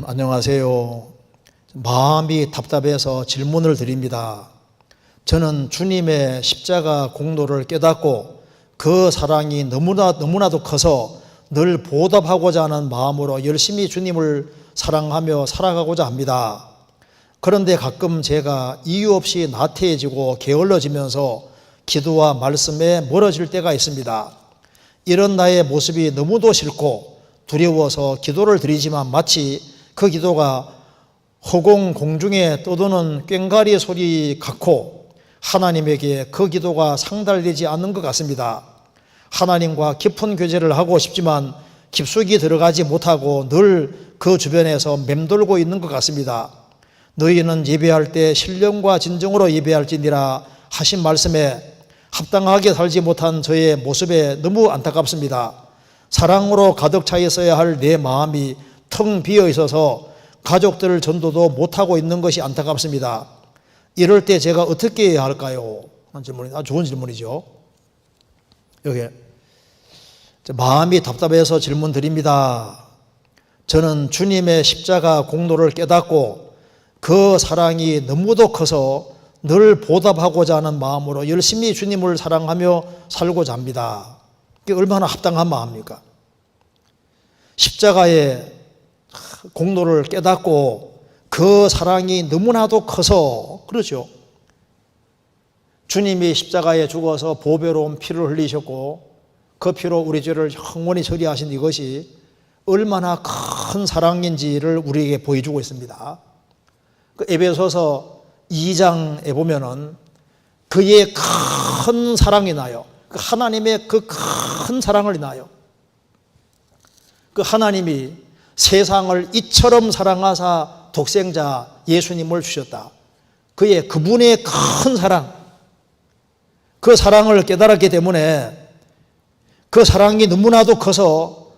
안녕하세요. 마음이 답답해서 질문을 드립니다. 저는 주님의 십자가 공로를 깨닫고 그 사랑이 너무나도 커서 늘 보답하고자 하는 마음으로 열심히 주님을 사랑하며 살아가고자 합니다. 그런데 가끔 제가 이유 없이 나태해지고 게을러지면서 기도와 말씀에 멀어질 때가 있습니다. 이런 나의 모습이 너무도 싫고 두려워서 기도를 드리지만 마치 그 기도가 허공 공중에 떠도는 꽹과리 소리 같고 하나님에게 그 기도가 상달되지 않는 것 같습니다. 하나님과 깊은 교제를 하고 싶지만 깊숙이 들어가지 못하고 늘 그 주변에서 맴돌고 있는 것 같습니다. 너희는 예배할 때 신령과 진정으로 예배할지니라 하신 말씀에 합당하게 살지 못한 저의 모습에 너무 안타깝습니다. 사랑으로 가득 차 있어야 할 내 마음이 텅 비어 있어서 가족들 전도도 못하고 있는 것이 안타깝습니다. 이럴 때 제가 어떻게 해야 할까요? 하는 질문이 좋은 질문이죠. 여기 마음이 답답해서 질문 드립니다. 저는 주님의 십자가 공로를 깨닫고 그 사랑이 너무도 커서 늘 보답하고자 하는 마음으로 열심히 주님을 사랑하며 살고자 합니다. 이게 얼마나 합당한 마음입니까? 십자가의 공로를 깨닫고 그 사랑이 너무나도 커서 그렇죠. 주님이 십자가에 죽어서 보배로운 피를 흘리셨고 그 피로 우리 죄를 영원히 처리하신 이것이 얼마나 큰 사랑인지를 우리에게 보여주고 있습니다. 그 에베소서 2장에 보면은 그의 큰 사랑이 나요. 그 하나님의 그 큰 사랑을 나요. 그 하나님이 세상을 이처럼 사랑하사 독생자 예수님을 주셨다. 그분의 큰 사랑, 그 사랑을 깨달았기 때문에 그 사랑이 너무나도 커서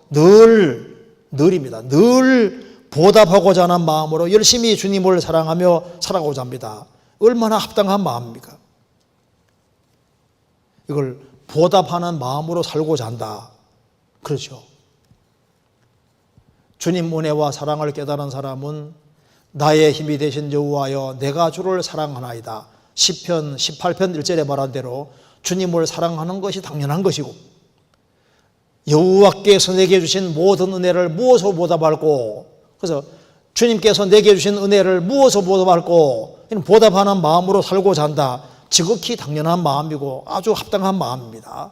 늘입니다. 늘 보답하고자 하는 마음으로 열심히 주님을 사랑하며 살아가고자 합니다. 얼마나 합당한 마음입니까? 이걸 보답하는 마음으로 살고자 한다. 그렇죠. 주님 은혜와 사랑을 깨달은 사람은 나의 힘이 되신 여호와여 내가 주를 사랑하나이다. 시편 18편 1절에 말한 대로 주님을 사랑하는 것이 당연한 것이고 여호와께서 내게 주신 모든 은혜를 무엇으로 보답할꼬? 그래서 주님께서 내게 주신 은혜를 무엇으로 보답할꼬? 보답하는 마음으로 살고자 한다. 지극히 당연한 마음이고 아주 합당한 마음입니다.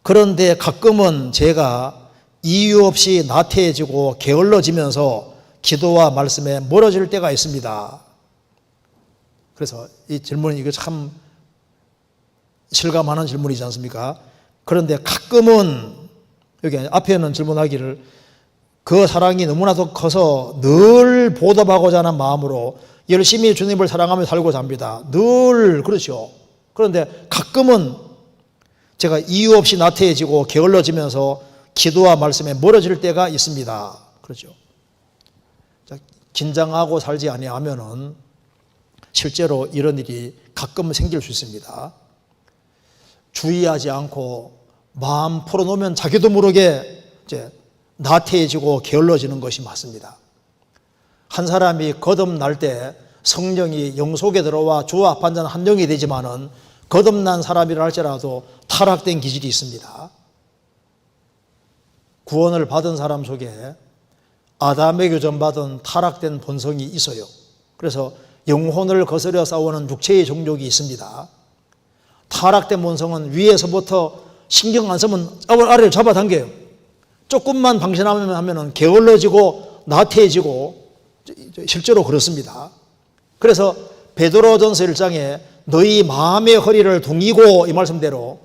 그런데 가끔은 제가 이유 없이 나태해지고 게을러지면서 기도와 말씀에 멀어질 때가 있습니다. 그래서 이 질문은 이거 참 실감하는 질문이지 않습니까? 그런데 가끔은 여기 앞에는 질문하기를 그 사랑이 너무나도 커서 늘 보답하고자 하는 마음으로 열심히 주님을 사랑하며 살고자 합니다. 늘 그렇죠. 그런데 가끔은 제가 이유 없이 나태해지고 게을러지면서 기도와 말씀에 멀어질 때가 있습니다. 그렇죠. 긴장하고 살지 아니하면은 실제로 이런 일이 가끔 생길 수 있습니다. 주의하지 않고 마음 풀어놓으면 자기도 모르게 이제 나태해지고 게을러지는 것이 맞습니다. 한 사람이 거듭날 때 성령이 영 속에 들어와 주와 합한 한 영이 되지만은 거듭난 사람이라 할지라도 타락된 기질이 있습니다. 구원을 받은 사람 속에 아담에게 전받은 타락된 본성이 있어요. 그래서 영혼을 거스려 싸우는 육체의 종족이 있습니다. 타락된 본성은 위에서부터 신경 안 쓰면 아래를 잡아당겨요. 조금만 방심하면 게을러지고 나태해지고 실제로 그렇습니다. 그래서 베드로전서 1장에 너희 마음의 허리를 동이고 이 말씀대로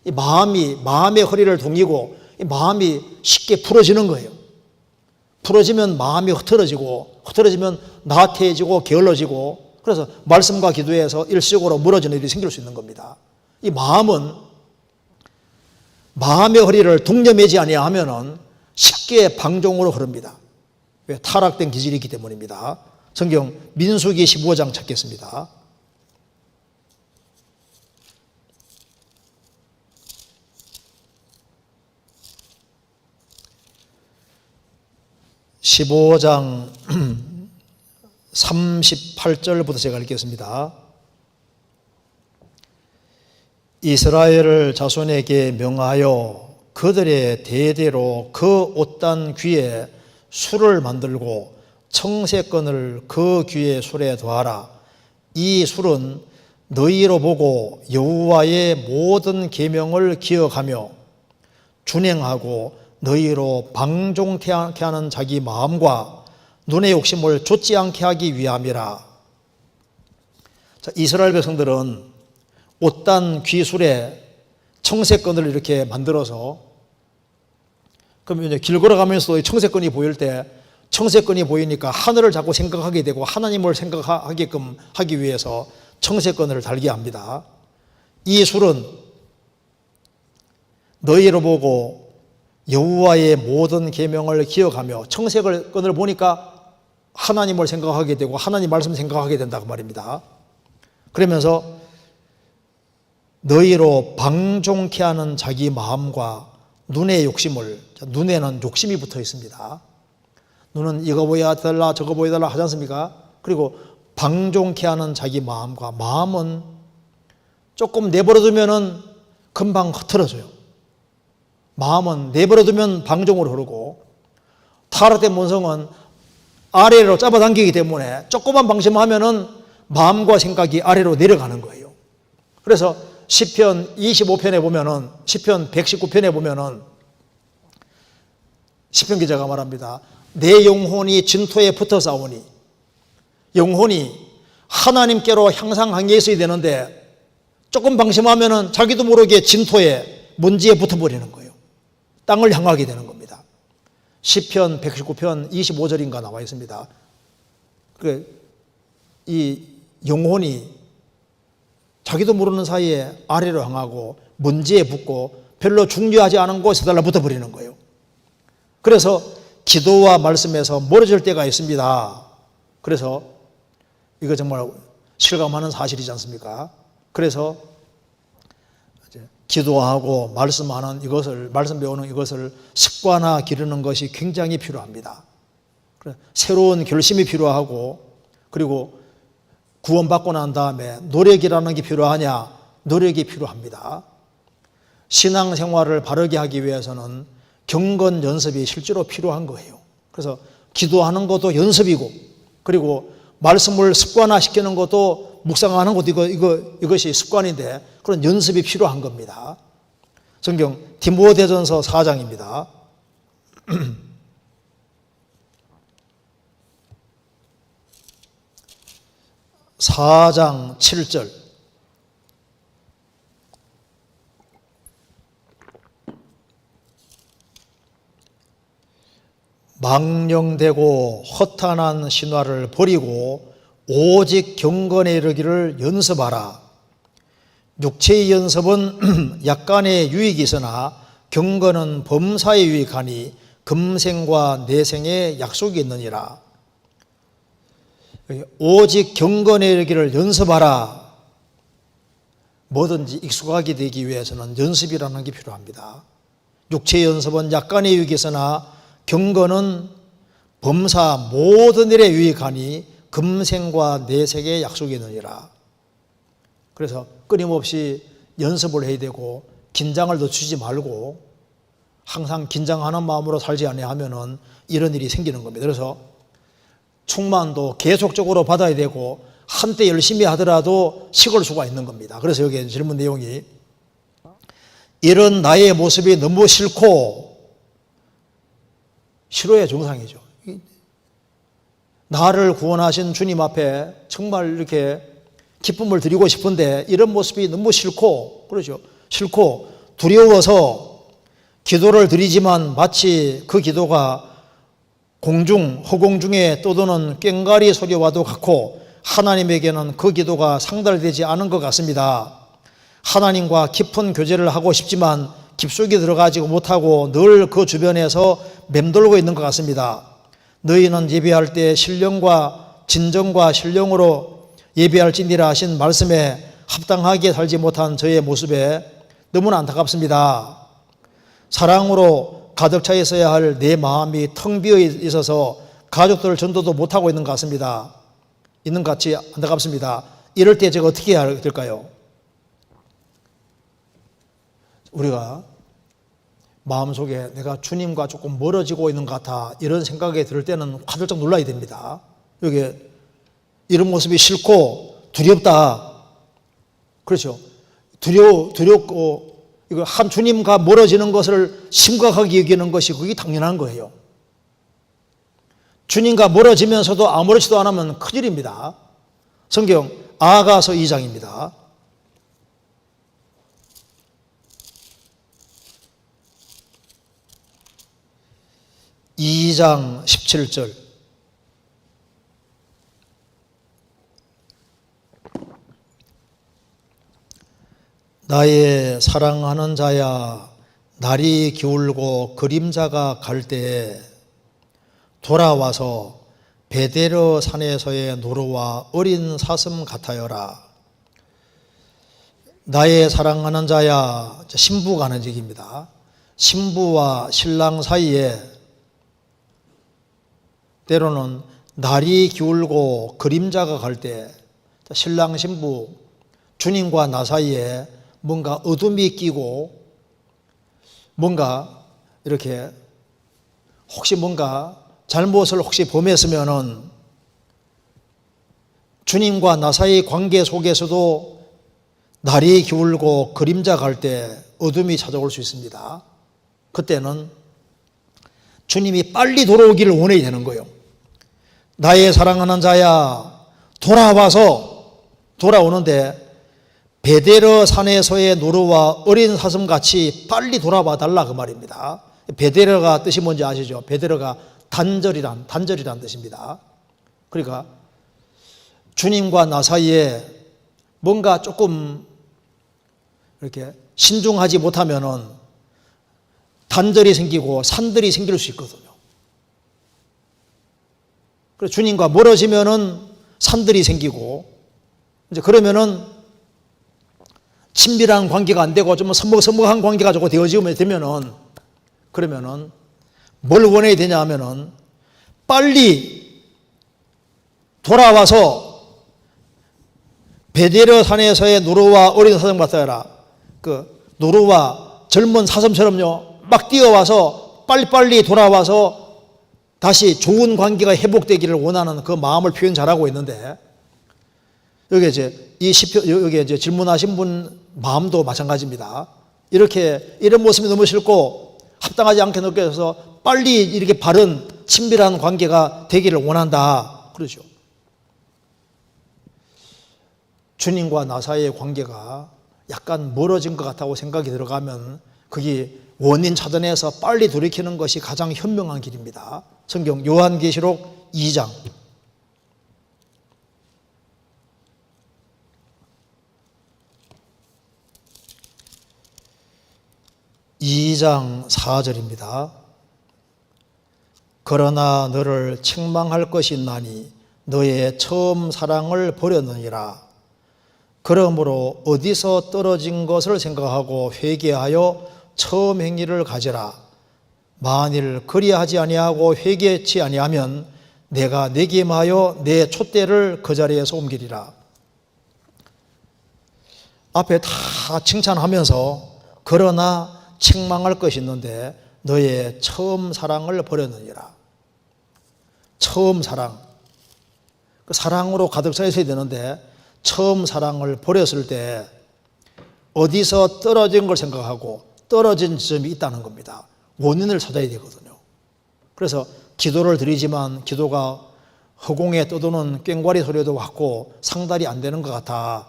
이 마음의 허리를 동이고 이 마음이 쉽게 풀어지는 거예요. 풀어지면 마음이 흐트러지면 나태해지고 게을러지고 그래서 말씀과 기도에서 일시적으로 멀어지는 일이 생길 수 있는 겁니다. 이 마음은 마음의 허리를 동여매지 아니하면은 쉽게 방종으로 흐릅니다. 왜? 타락된 기질이 있기 때문입니다. 성경 민수기 15장 찾겠습니다. 15장 38절부터 제가 읽겠습니다. 이스라엘 자손에게 명하여 그들의 대대로 그 옷단 귀에 술을 만들고 청새끈을 그 귀에 술에 더하라. 이 술은 너희로 보고 여호와의 모든 계명을 기억하며 준행하고 너희로 방종케 하는 자기 마음과 눈의 욕심을 좇지 않게 하기 위함이라. 자, 이스라엘 백성들은 옷단 귀술에 청새끈을 이렇게 만들어서, 그러면 이제 길 걸어가면서도 청새끈이 보일 때 청새끈이 보이니까 하늘을 자꾸 생각하게 되고 하나님을 생각하게끔 하기 위해서 청새끈을 달게 합니다. 이 술은 너희로 보고 여호와의 모든 계명을 기억하며, 청새끈을 보니까 하나님을 생각하게 되고 하나님 말씀 생각하게 된다고 말입니다. 그러면서 너희로 방종케 하는 자기 마음과 눈의 욕심을, 눈에는 욕심이 붙어 있습니다. 눈은 이거 보여달라 저거 보여달라 하지 않습니까? 그리고 방종케 하는 자기 마음과, 마음은 조금 내버려두면 금방 흐트러져요. 마음은 내버려두면 방종으로 흐르고, 타락된 본성은 아래로 잡아당기기 때문에 조금만 방심하면 마음과 생각이 아래로 내려가는 거예요. 그래서 시편 25편에 보면은, 시편 119편에 보면은 시편 기자가 말합니다. 내 영혼이 진토에 붙어 싸우니, 영혼이 하나님께로 향상하게 있어야 되는데 조금 방심하면은 자기도 모르게 진토에, 먼지에 붙어버리는 거예요. 땅을 향하게 되는 겁니다. 시편 119편 25절인가 나와 있습니다. 이 영혼이 자기도 모르는 사이에 아래로 향하고 먼지에 붙고 별로 중요하지 않은 곳에 달라붙어 버리는 거예요. 그래서 기도와 말씀에서 멀어질 때가 있습니다. 그래서 이거 정말 실감하는 사실이지 않습니까? 그래서 기도하고 말씀하는 이것을, 말씀 배우는 이것을 습관화 기르는 것이 굉장히 필요합니다. 새로운 결심이 필요하고, 그리고 구원받고 난 다음에 노력이라는 게 필요하냐? 노력이 필요합니다. 신앙생활을 바르게 하기 위해서는 경건 연습이 실제로 필요한 거예요. 그래서 기도하는 것도 연습이고, 그리고 말씀을 습관화시키는 것도, 묵상하는 것도 이것이 습관인데 그런 연습이 필요한 겁니다. 성경 디모데전서 4장입니다. 4장 7절. 망령되고 허탄한 신화를 버리고 오직 경건에 이르기를 연습하라. 육체의 연습은 약간의 유익이 있으나 경건은 범사에 유익하니 금생과 내생에 약속이 있느니라. 오직 경건에 이르기를 연습하라. 뭐든지 익숙하게 되기 위해서는 연습이라는 게 필요합니다. 육체의 연습은 약간의 유익이 있으나 경건은 범사 모든 일에 유익하니 금생과 내생에 약속이 있느니라. 그래서 끊임없이 연습을 해야 되고, 긴장을 늦추지 말고 항상 긴장하는 마음으로 살지 아니하면은 이런 일이 생기는 겁니다. 그래서 충만도 계속적으로 받아야 되고, 한때 열심히 하더라도 식을 수가 있는 겁니다. 그래서 여기 질문 내용이, 이런 나의 모습이 너무 싫고, 싫어야 정상이죠. 나를 구원하신 주님 앞에 정말 이렇게 기쁨을 드리고 싶은데 이런 모습이 너무 싫고, 그러죠. 싫고 두려워서 기도를 드리지만 마치 그 기도가 허공 중에 떠도는 꽹과리 소리와도 같고, 하나님에게는 그 기도가 상달되지 않은 것 같습니다. 하나님과 깊은 교제를 하고 싶지만 깊숙이 들어가지 못하고 늘 그 주변에서 맴돌고 있는 것 같습니다. 너희는 예배할 때 신령과 진정과 신령으로 예배할지니라 하신 말씀에 합당하게 살지 못한 저의 모습에 너무나 안타깝습니다. 사랑으로 가득 차 있어야 할 내 마음이 텅 비어 있어서 가족들 전도도 못하고 있는 것 같습니다. 있는 것 같지 안타깝습니다. 이럴 때 제가 어떻게 해야 될까요? 우리가 마음속에 내가 주님과 조금 멀어지고 있는 것 같아 이런 생각이 들 때는 화들짝 놀라야 됩니다. 여기 이런 모습이 싫고 두렵다. 그렇죠. 두렵고 이거 한 주님과 멀어지는 것을 심각하게 여기는 것이 그게 당연한 거예요. 주님과 멀어지면서도 아무렇지도 않으면 큰일입니다. 성경 아가서 2장입니다. 2장 17절. 나의 사랑하는 자야, 날이 기울고 그림자가 갈 때에 돌아와서 베데르 산에서의 노루와 어린 사슴 같아여라. 나의 사랑하는 자야, 신부가 하는 얘기입니다. 신부와 신랑 사이에 때로는 날이 기울고 그림자가 갈 때 신랑 신부 주님과 나 사이에 뭔가 어둠이 끼고 뭔가 이렇게 혹시 뭔가 잘못을 혹시 범했으면은 주님과 나 사이 관계 속에서도 날이 기울고 그림자 갈 때 어둠이 찾아올 수 있습니다. 그때는 주님이 빨리 돌아오기를 원해야 되는 거예요. 나의 사랑하는 자야, 돌아오는데 베데르 산에서의 노루와 어린 사슴같이 빨리 돌아와 달라 그 말입니다. 베데르가 뜻이 뭔지 아시죠? 베데르가 단절이란 뜻입니다. 그러니까 주님과 나 사이에 뭔가 조금 이렇게 신중하지 못하면은 단절이 생기고 산들이 생길 수 있거든요. 그래서 주님과 멀어지면은 산들이 생기고 이제 그러면은 친밀한 관계가 안 되고 좀 서먹서먹한 관계가 조금 되면은 그러면은 뭘 원해야 되냐 하면은 빨리 돌아와서 베데르 산에서의 노루와 어린 사슴 같아라. 그 노루와 젊은 사슴처럼요 막 뛰어와서 빨리빨리 돌아와서 다시 좋은 관계가 회복되기를 원하는 그 마음을 표현 잘하고 있는데 여기 이제 여기 이제 질문하신 분 마음도 마찬가지입니다. 이런 모습이 너무 싫고 합당하지 않게 느껴져서 빨리 이렇게 바른 친밀한 관계가 되기를 원한다. 그러죠. 주님과 나 사이의 관계가 약간 멀어진 것 같다고 생각이 들어가면 그게 원인 차단해서 빨리 돌이키는 것이 가장 현명한 길입니다. 성경 요한계시록 2장 2장 4절입니다. 그러나 너를 책망할 것이 있나니 너의 처음 사랑을 버렸느니라. 그러므로 어디서 떨어진 것을 생각하고 회개하여 처음 행위를 가져라. 만일 그리하지 아니하고 회개치 아니하면 내가 내게 임하여 내 촛대를 그 자리에서 옮기리라. 앞에 다 칭찬하면서 그러나 책망할 것이 있는데 너의 처음 사랑을 버렸느니라. 처음 사랑. 그 사랑으로 가득 차 있어야 되는데 처음 사랑을 버렸을 때 어디서 떨어진 걸 생각하고 떨어진 지점이 있다는 겁니다. 원인을 찾아야 되거든요. 그래서 기도를 드리지만 기도가 허공에 떠도는 꽹과리 소리도 왔고 상달이 안 되는 것 같아.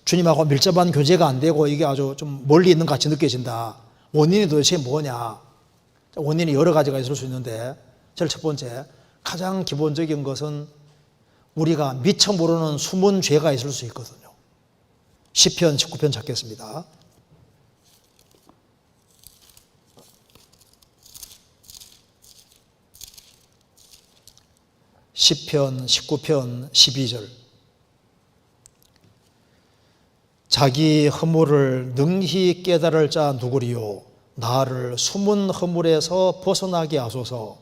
주님하고 밀접한 교제가 안 되고 이게 아주 좀 멀리 있는 것 같이 느껴진다. 원인이 도대체 뭐냐? 원인이 여러 가지가 있을 수 있는데 제일 첫 번째, 가장 기본적인 것은 우리가 미처 모르는 숨은 죄가 있을 수 있거든요. 시편 19편 찾겠습니다. 시편 19편 12절. 자기 허물을 능히 깨달을 자 누구리요? 나를 숨은 허물에서 벗어나게 하소서.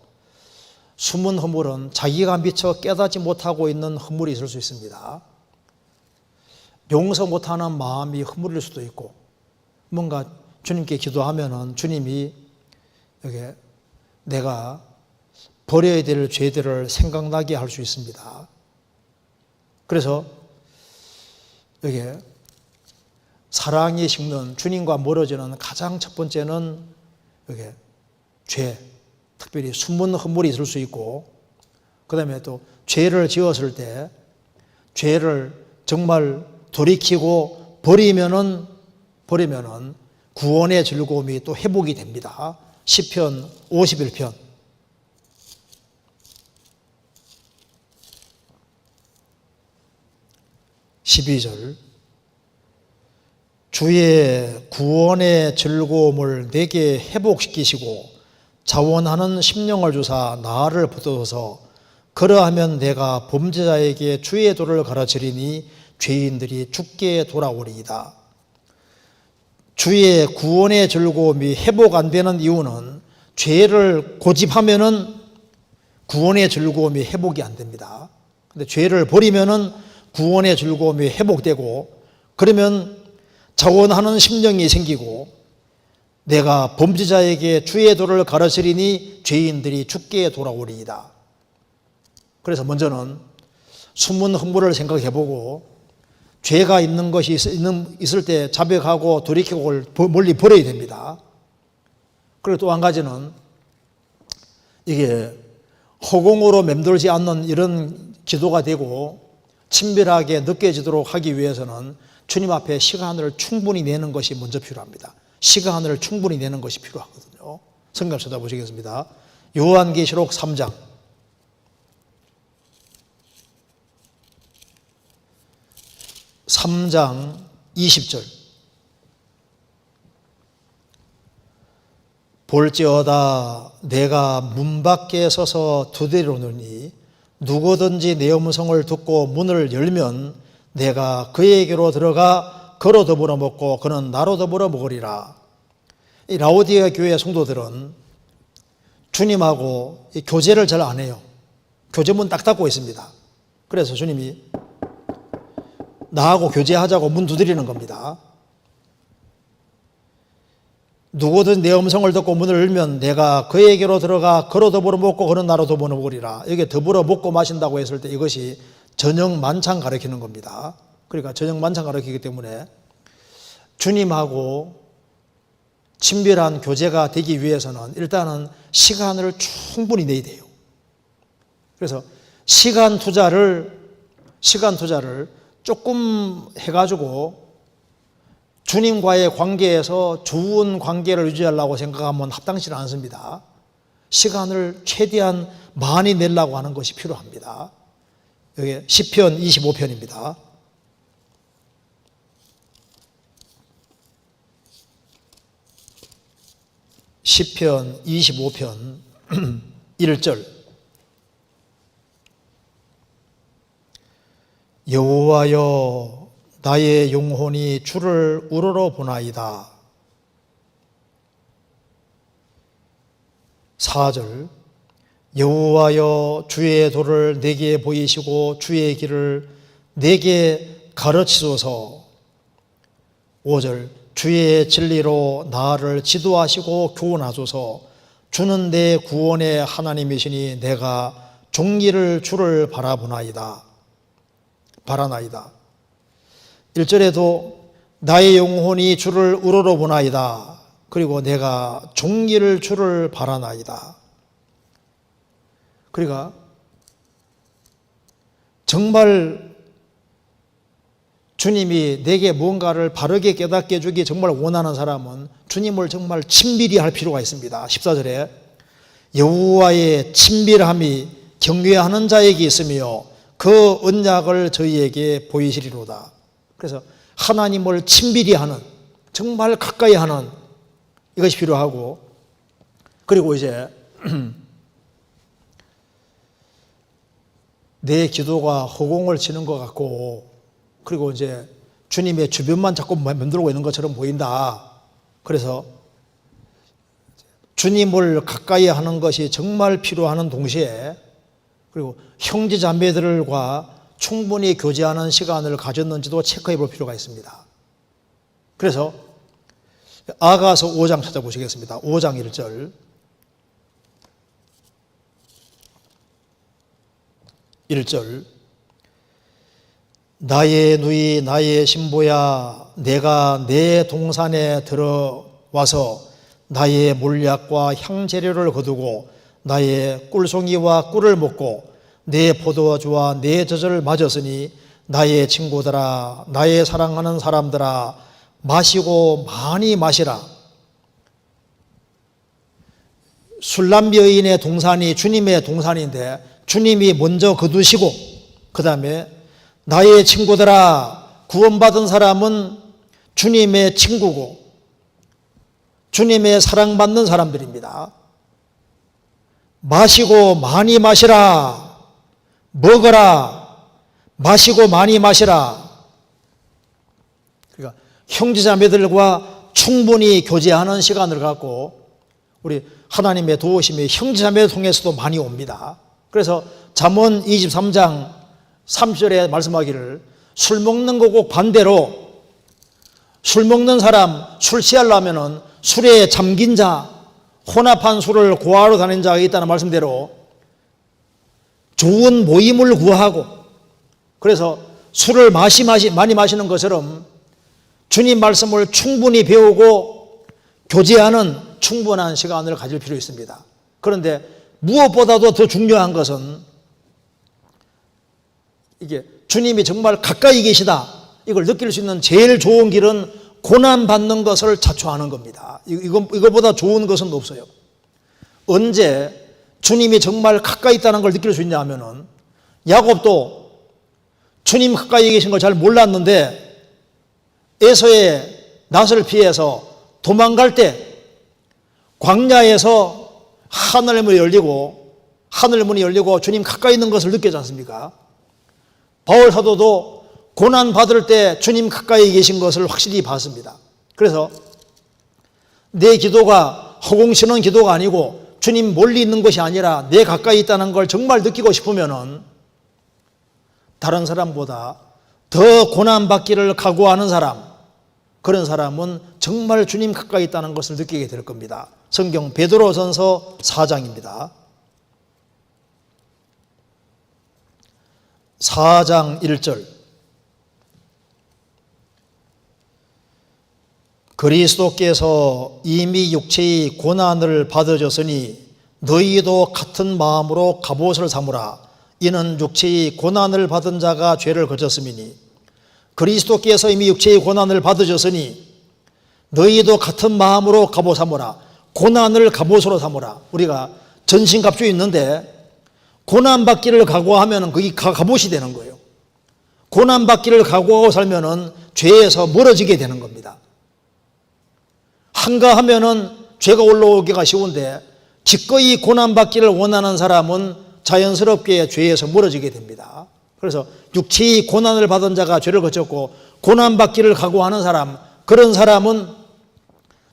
숨은 허물은 자기가 미처 깨닫지 못하고 있는 허물이 있을 수 있습니다. 용서 못하는 마음이 허물일 수도 있고, 뭔가 주님께 기도하면은 주님이 여기 내가 버려야 될 죄들을 생각나게 할 수 있습니다. 그래서 여기 사랑이 식는, 주님과 멀어지는 가장 첫 번째는 여기 죄, 특별히 숨은 허물이 있을 수 있고, 그 다음에 또 죄를 지었을 때 죄를 정말 돌이키고 버리면은 구원의 즐거움이 또 회복이 됩니다. 시편 51편 12절, 주의 구원의 즐거움을 내게 회복시키시고 자원하는 심령을 주사 나를 붙들어서 그러하면 내가 범죄자에게 주의 도를 가르치리니 죄인들이 죽게 돌아오리이다. 주의 구원의 즐거움이 회복 안 되는 이유는 죄를 고집하면은 구원의 즐거움이 회복이 안 됩니다. 근데 죄를 버리면은 구원의 즐거움이 회복되고, 그러면 자원하는 심령이 생기고, 내가 범죄자에게 주의 도를 가르치리니 죄인들이 죽게 돌아오리이다. 그래서 먼저는 숨은 허물을 생각해보고, 죄가 있는 것이 있을 때 자백하고 돌이키고 멀리 버려야 됩니다. 그리고 또 한 가지는 이게 허공으로 맴돌지 않는 이런 기도가 되고 친밀하게 느껴지도록 하기 위해서는 주님 앞에 시간을 충분히 내는 것이 먼저 필요합니다. 시간을 충분히 내는 것이 필요하거든요. 성경 찾아보시겠습니다. 요한계시록 3장 20절, 볼지어다 내가 문 밖에 서서 두드리노니 누구든지 내 음성을 듣고 문을 열면 내가 그에게로 들어가 그로 더불어 먹고 그는 나로 더불어 먹으리라. 이 라오디게아 교회 성도들은 주님하고 교제를 잘 안 해요. 교제문 딱 닫고 있습니다. 그래서 주님이 나하고 교제하자고 문 두드리는 겁니다. 누구든 내 음성을 듣고 문을 열면 내가 그에게로 들어가 그로 더불어 먹고 그는 나로 더불어 먹으리라. 이게 더불어 먹고 마신다고 했을 때 이것이 저녁 만찬 가리키는 겁니다. 그러니까 저녁 만찬 가리키기 때문에 주님하고 친밀한 교제가 되기 위해서는 일단은 시간을 충분히 내야 돼요. 그래서 시간 투자를 조금 해가지고 주님과의 관계에서 좋은 관계를 유지하려고 생각하면 합당치 않습니다. 시간을 최대한 많이 내려고 하는 것이 필요합니다. 여기 시편 25편입니다. 시편 25편 1절, 여호와여 나의 영혼이 주를 우러러 보나이다. 4절, 여호와여 주의 도를 내게 보이시고 주의 길을 내게 가르치소서. 5절, 주의 진리로 나를 지도하시고 교훈하소서. 주는 내 구원의 하나님이시니 내가 종리를 주를 바라나이다. 1절에도 나의 영혼이 주를 우러러 보나이다. 그리고 내가 종리를 주를 바라나이다. 그러니까 정말 주님이 내게 무언가를 바르게 깨닫게 해주기 정말 원하는 사람은 주님을 정말 친밀히 할 필요가 있습니다. 14절에 여호와의 친밀함이 경외하는 자에게 있으며 그 언약을 저희에게 보이시리로다. 그래서 하나님을 친밀히 하는, 정말 가까이 하는 이것이 필요하고, 그리고 이제 내 기도가 허공을 치는 것 같고, 그리고 이제 주님의 주변만 자꾸 맴돌고 있는 것처럼 보인다. 그래서 주님을 가까이 하는 것이 정말 필요하는 동시에 그리고 형제 자매들과 충분히 교제하는 시간을 가졌는지도 체크해 볼 필요가 있습니다. 그래서 아가서 5장 찾아보시겠습니다. 5장 1절. 1절. 나의 누이 나의 신부야, 내가 내 동산에 들어와서 나의 몰약과 향재료를 거두고 나의 꿀송이와 꿀을 먹고 내 포도주와 내 젖을 맞았으니 나의 친구들아, 나의 사랑하는 사람들아, 마시고 많이 마시라. 술람비 여인의 동산이 주님의 동산인데 주님이 먼저 거두시고 그 다음에 나의 친구들아, 구원받은 사람은 주님의 친구고 주님의 사랑받는 사람들입니다. 마시고 많이 마시라. 먹어라. 마시고 많이 마시라. 그러니까 형제자매들과 충분히 교제하는 시간을 갖고 우리 하나님의 도우심이 형제자매를 통해서도 많이 옵니다. 그래서 잠언 23장 3절에 말씀하기를 술 먹는 거 꼭 반대로 술 먹는 사람 술 취하려면은 술에 잠긴 자, 혼합한 술을 고하러 다니는 자가 있다는 말씀대로 좋은 모임을 구하고 그래서 술을 많이 마시는 것처럼 주님 말씀을 충분히 배우고 교제하는 충분한 시간을 가질 필요 있습니다. 그런데 무엇보다도 더 중요한 것은 이게 주님이 정말 가까이 계시다 이걸 느낄 수 있는 제일 좋은 길은 고난받는 것을 자초하는 겁니다. 이거보다 좋은 것은 없어요. 언제 주님이 정말 가까이 있다는 걸 느낄 수 있냐 하면은 야곱도 주님 가까이 계신 걸 잘 몰랐는데 에서의 낯을 피해서 도망갈 때 광야에서 하늘문이 열리고 주님 가까이 있는 것을 느끼지 않습니까? 바울 사도도 고난 받을 때 주님 가까이 계신 것을 확실히 봤습니다. 그래서 내 기도가 허공치는 기도가 아니고 주님 멀리 있는 것이 아니라 내 가까이 있다는 걸 정말 느끼고 싶으면은 다른 사람보다 더 고난받기를 각오하는 사람, 그런 사람은 정말 주님 가까이 있다는 것을 느끼게 될 겁니다. 성경 베드로전서 4장입니다. 4장 1절. 그리스도께서 이미 육체의 고난을 받으셨으니 너희도 같은 마음으로 갑옷을 삼으라. 이는 육체의 고난을 받은 자가 죄를 거쳤음이니 그리스도께서 이미 육체의 고난을 받으셨으니 너희도 같은 마음으로 갑옷 삼으라. 고난을 갑옷으로 삼으라. 우리가 전신갑주 있는데 고난받기를 각오하면 그게 갑옷이 되는 거예요. 고난받기를 각오하고 살면 죄에서 멀어지게 되는 겁니다. 한가하면은 죄가 올라오기가 쉬운데 기꺼이 고난받기를 원하는 사람은 자연스럽게 죄에서 멀어지게 됩니다. 그래서 육체의 고난을 받은 자가 죄를 거쳤고 고난받기를 각오하는 사람, 그런 사람은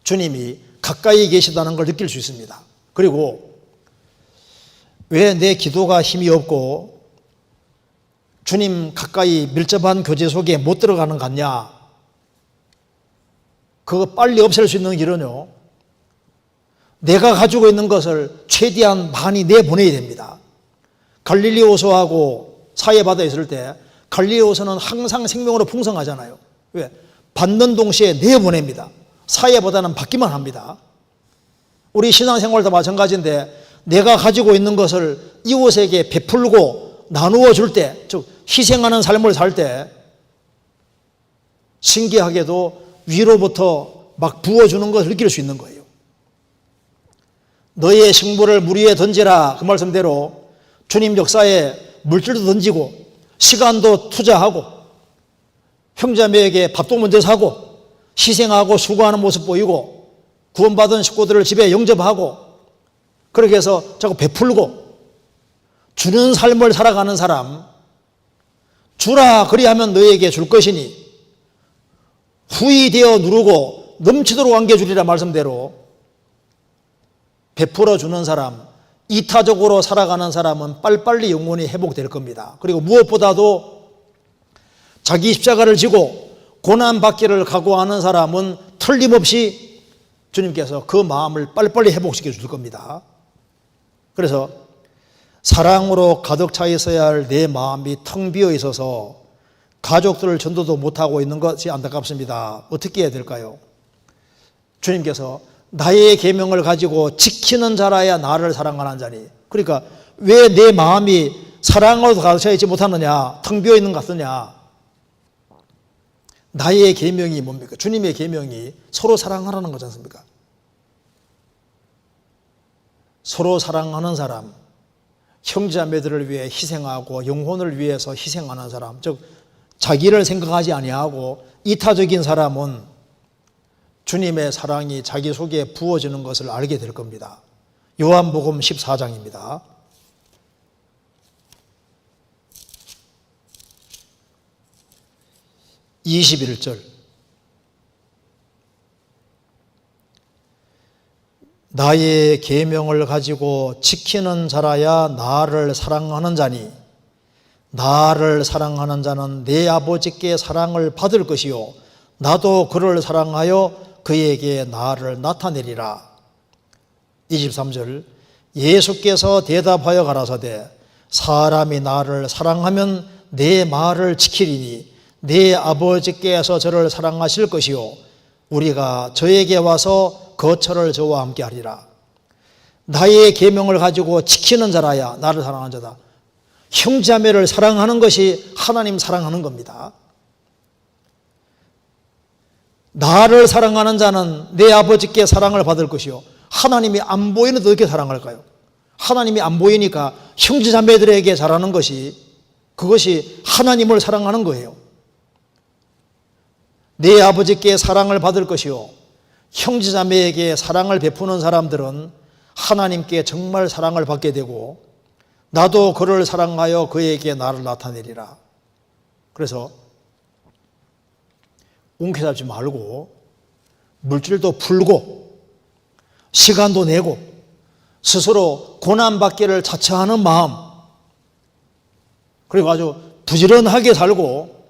주님이 가까이 계시다는 걸 느낄 수 있습니다. 그리고 왜 내 기도가 힘이 없고 주님 가까이 밀접한 교제 속에 못 들어가는 것 같냐? 그거 빨리 없앨 수 있는 길은요, 내가 가지고 있는 것을 최대한 많이 내보내야 됩니다. 갈릴리 호수하고 사해바다에 있을 때 갈릴리 호수는 항상 생명으로 풍성하잖아요. 왜? 받는 동시에 내보냅니다. 사해바다는 받기만 합니다. 우리 신앙생활도 마찬가지인데 내가 가지고 있는 것을 이웃에게 베풀고 나누어 줄 때, 즉 희생하는 삶을 살 때 신기하게도 위로부터 막 부어주는 것을 느낄 수 있는 거예요. 너의 식물을 물 위에 던지라, 그 말씀대로 주님 역사에 물질도 던지고 시간도 투자하고 형제자매에게 밥도 먼저 사고 희생하고 수고하는 모습 보이고 구원받은 식구들을 집에 영접하고 그렇게 해서 자꾸 베풀고 주는 삶을 살아가는 사람, 주라 그리하면 너에게 줄 것이니 후히 되어 누르고 넘치도록 안겨주리라 말씀대로 베풀어 주는 사람, 이타적으로 살아가는 사람은 빨리빨리 영혼이 회복될 겁니다. 그리고 무엇보다도 자기 십자가를 지고 고난받기를 각오하는 사람은 틀림없이 주님께서 그 마음을 빨리빨리 회복시켜 줄 겁니다. 그래서 사랑으로 가득 차 있어야 할 내 마음이 텅 비어 있어서 가족들을 전도도 못하고 있는 것이 안타깝습니다. 어떻게 해야 될까요? 주님께서 나의 계명을 가지고 지키는 자라야 나를 사랑하는 자니, 그러니까 왜 내 마음이 사랑으로 가득 차 있지 못하느냐, 텅 비어 있는 것 같느냐? 나의 계명이 뭡니까? 주님의 계명이 서로 사랑하라는 거지 않습니까? 서로 사랑하는 사람, 형제자매들을 위해 희생하고 영혼을 위해서 희생하는 사람, 즉 자기를 생각하지 아니하고 이타적인 사람은 주님의 사랑이 자기 속에 부어지는 것을 알게 될 겁니다. 요한복음 14장입니다. 21절. 나의 계명을 가지고 지키는 자라야 나를 사랑하는 자니, 나를 사랑하는 자는 내 아버지께 사랑을 받을 것이요 나도 그를 사랑하여 그에게 나를 나타내리라. 23절. 예수께서 대답하여 가라사대 사람이 나를 사랑하면 내 말을 지키리니 내 아버지께서 저를 사랑하실 것이요 우리가 저에게 와서 거처를 저와 함께 하리라. 나의 계명을 가지고 지키는 자라야 나를 사랑하는 자다. 형제자매를 사랑하는 것이 하나님 사랑하는 겁니다. 나를 사랑하는 자는 내 아버지께 사랑을 받을 것이요 하나님이 안 보이는데 어떻게 사랑할까요? 하나님이 안 보이니까 형제자매들에게 잘하는 것이, 그것이 하나님을 사랑하는 거예요. 내 아버지께 사랑을 받을 것이요 형제자매에게 사랑을 베푸는 사람들은 하나님께 정말 사랑을 받게 되고 나도 그를 사랑하여 그에게 나를 나타내리라. 그래서 움켜잡지 말고 물질도 풀고 시간도 내고 스스로 고난받기를 자처하는 마음, 그리고 아주 부지런하게 살고,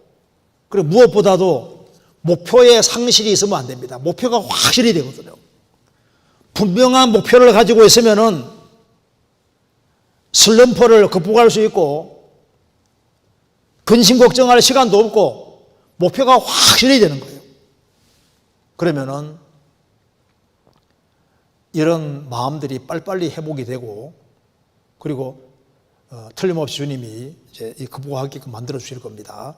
그리고 무엇보다도 목표에 상실이 있으면 안 됩니다. 목표가 확실히 되거든요. 분명한 목표를 가지고 있으면은 슬럼프를 극복할 수 있고 근심 걱정할 시간도 없고 목표가 확실히 되는 거예요. 그러면은 이런 마음들이 빨리빨리 회복이 되고, 그리고 틀림없이 주님이 이제 극복하게끔 만들어 주실 겁니다.